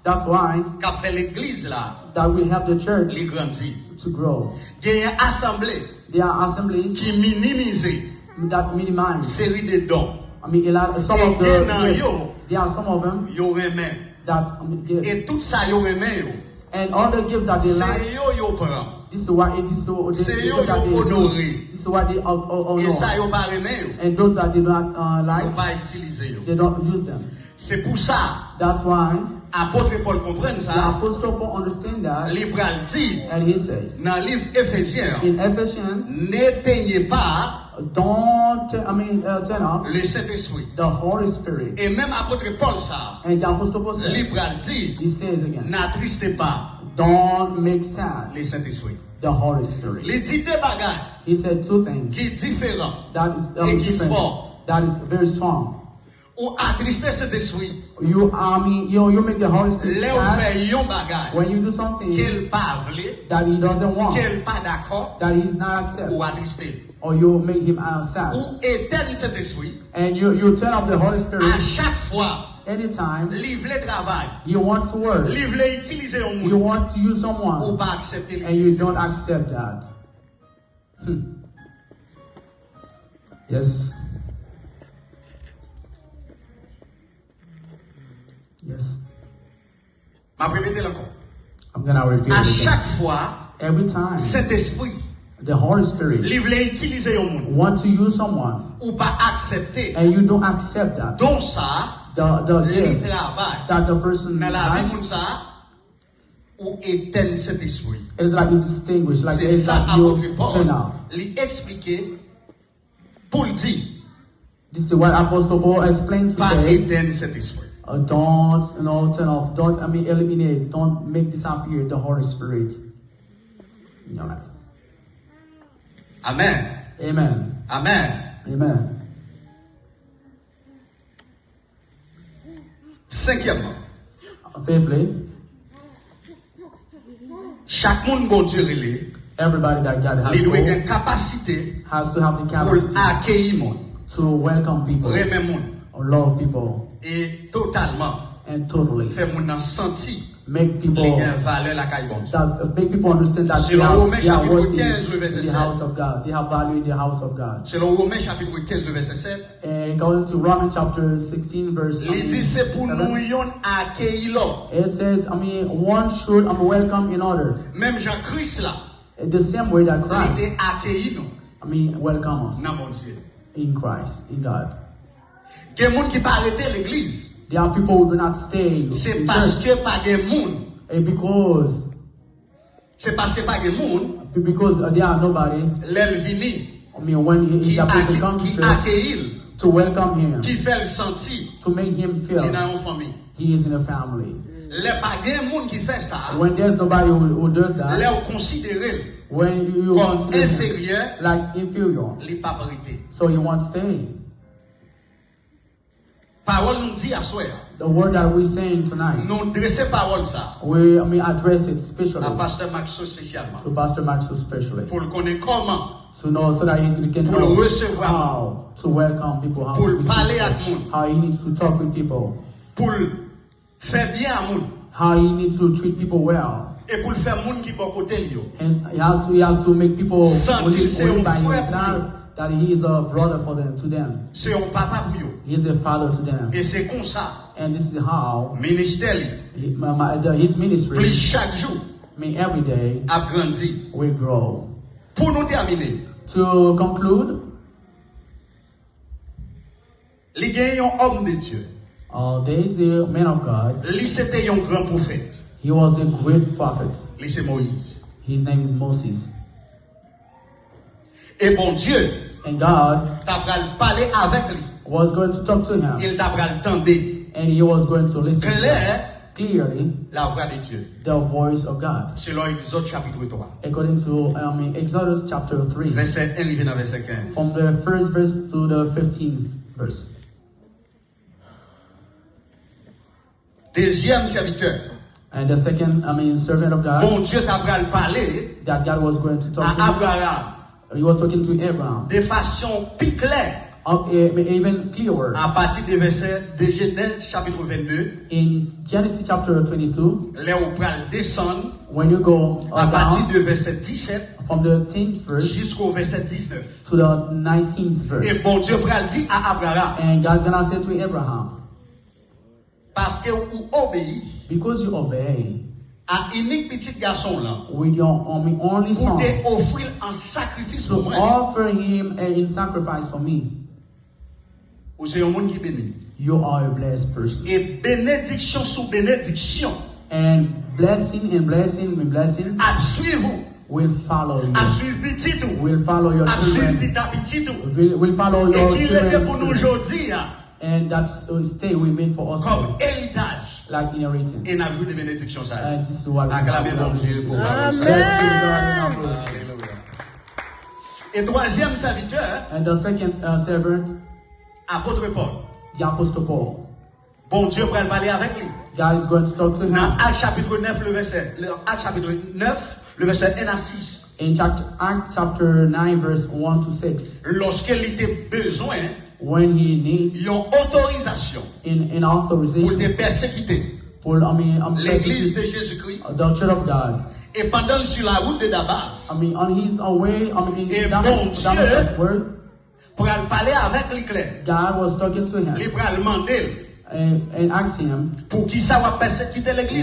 That's why qu'a fait l'église là, that we have the church il grandit. to grow. Il y a une assemblée There are assemblies qui minimise that minimize. série de dons. I mean, some of the there are some of them Yo remet. that give. Et tout ça yo remet yo. And all the gifts that they like, C'est yo prend. this is what this is what they use. This is what they honor. Et ça yo pas remet yo. And those that they don't like, Yo pas utiliser yo. they don't use them. C'est pour ça. That's why Apôtre Paul comprend the ça. Apostle Paul understand that, Il pral dit and he says dans le livre Éphésiens, in Ephesians, n'éteignez pas don't turn off le Saint-Esprit. the Holy Spirit. Et même apôtre Paul ça, And the Apostle Paul says, il pral dit he says again, n'attristez pas don't make sad le Saint-Esprit. the Holy Spirit. Il dit deux bagages He said two things qui différents that is et qui different, fort. that is very strong. Ou attrister cet esprit. You make the Holy Spirit Là on sad fait yon bagage when you do something qu'il pas vle, that he doesn't want, qu'il pas d'accord that he's not accept, ou attrister. or you make him sad. Ou éteindre cet esprit. And you turn off the Holy À Spirit chaque fois, anytime livre le travail, you want to work, livre le utiliser un you monde, want to use ou someone, pas accepter and you l'utiliser. don't accept that. Yes. Yes. Ma répéter encore. I'm gonna repeat À it again. chaque fois, Every time cet esprit, the Holy Spirit livre le utiliser un monde, want to use someone, ou pas accepter. and you don't accept that, Donc ça, the le gift travail, that the person dans la vie has, comme ça, ou éteindre cet esprit. it's like you distinguish, like C'est it's ça like you apôtre turn Paul, off. lui expliquer pour le dire, This is what Apostle Paul explained to pas say. éteindre cet esprit. Don't, turn off. Don't, eliminate. Don't make disappear the Holy Spirit in your life. Amen. Amen. Amen. Amen. Cinquièmement, Fifthly, chaque monde bon Dieu relé, everybody that God has il doit avoir called une capacité has to have the pour capacity accueillir monde, to welcome people, remettre monde or love people, et totalement and totally faire monde sentir make qu'il people y a une valeur la caille bon Dieu. that make people understand that they Selon are Romains worthy chapitre 15 verset in the 7. house of God. They have value in the house of God. Selon Romains chapitre 15 verset 7, And going to Romans chapter 16 verse il dit c'est pour 7. nous yon accueillir l'autre. It says, one should welcome in order. Même Jean-Christ là, The same way that il Christ, était accueilli nous welcome us dans mon Dieu. in Christ, in God. Il y a des gens qui pas arrêter l'église. There are people who do not stay C'est in parce church, que pas de monde. and because Pas de monde. there are nobody. L'elle vini When qui that person comes to church, accueille, to welcome him, qui fait le sentir, to make him il feel est dans une famille. he is in a family. Les pas de monde qui fait ça, When there's nobody who does that, les considérer when you comme consider him inférieur, like inferior, les pas arrêter. so you won't stay. Parole nous dit à soi, The word that we're saying tonight, nous dresser parole ça we address it especially à pasteur Maxo spécialement to Pastor Max especially, pour le connaître comment, to know so that he can pour know le recevoir, how to welcome people, how pour to le parler receive à people, monde, how he needs to talk with people, pour le faire bien à monde how he needs to treat people well. et pour le faire monde qui bon côté lui. And he has to make people Sentir who c'est live un by frère himself that he is a brother for them, to them. C'est un papa pour eux. He is a father to them. Et c'est comme ça, And this is how ministère his ministry, plus chaque jour every day, a grandi. will grow. Pour nous terminer, To conclude, il y a un homme de Dieu. there is a man of God. Lui c'était un grand prophète. He was a great prophet. Lui c'est Moïse. His name is Moses. Et bon Dieu, And God t'a parler avec lui. was going to talk to him. Il t'a tendre And he was going to listen to clair clearly la voix de Dieu. the voice of God. Selon Exode chapitre 3. According to Exodus chapter 3, Verset 1, il vient à verset 15. from the first verse to the 15th verse. Deuxième serviteur. And the second, servant of God, Bon Dieu t'a parler that God was going to talk à to, Abraham he was talking to Abraham de façon plus claire even clearer. À partir du verset de Genèse chapitre 22, In Genesis chapter 22, là où pral descendre, when you go à partir down du verset 17 from the 10th verse jusqu'au verset 19. to the 19th Et verse, bon Dieu pral dit à Abraham, and God gonna say to Abraham, parce que vous obéissez because you obey à unique petit garçon là, with your only pour son, te offrir un sacrifice to pour moi, offer him in sacrifice for me, ou c'est un monde qui bénit. you are a blessed person. Et bénédiction sous bénédiction, And blessing and blessing and blessing à suivre, will follow you. à suivre petit tout, Will follow your à suivre children. petit tout. Will follow Et your qui est pour nous children. aujourd'hui, And that's a stay we made for us comme héritage, like inheritance. et n'a vu de bénédiction ça. And this is what we Acclamez have. bon Dieu pour Let's vous. give God an applause. Et troisième serviteur, And the second servant, apôtre Paul. the Apostle Paul. Bon Dieu va parler avec lui. God is going to talk to Dans him Acte chapitre 9, Acte chapitre 9, le verset 1 à 6. in Acts chapter 9, verse 1 to 6. Lorsqu'il était besoin, When he needs ils ont autorisation in pour authorization te persécuter. for L'église persecute de Jésus-Christ. the church of God. Et pendant sur la route de Damas, On his way, Et in bon Damascus Dieu, word, pour aller parler avec l'éclair, God was talking to him il va demander and asking him pour qui ça va persécuter l'église.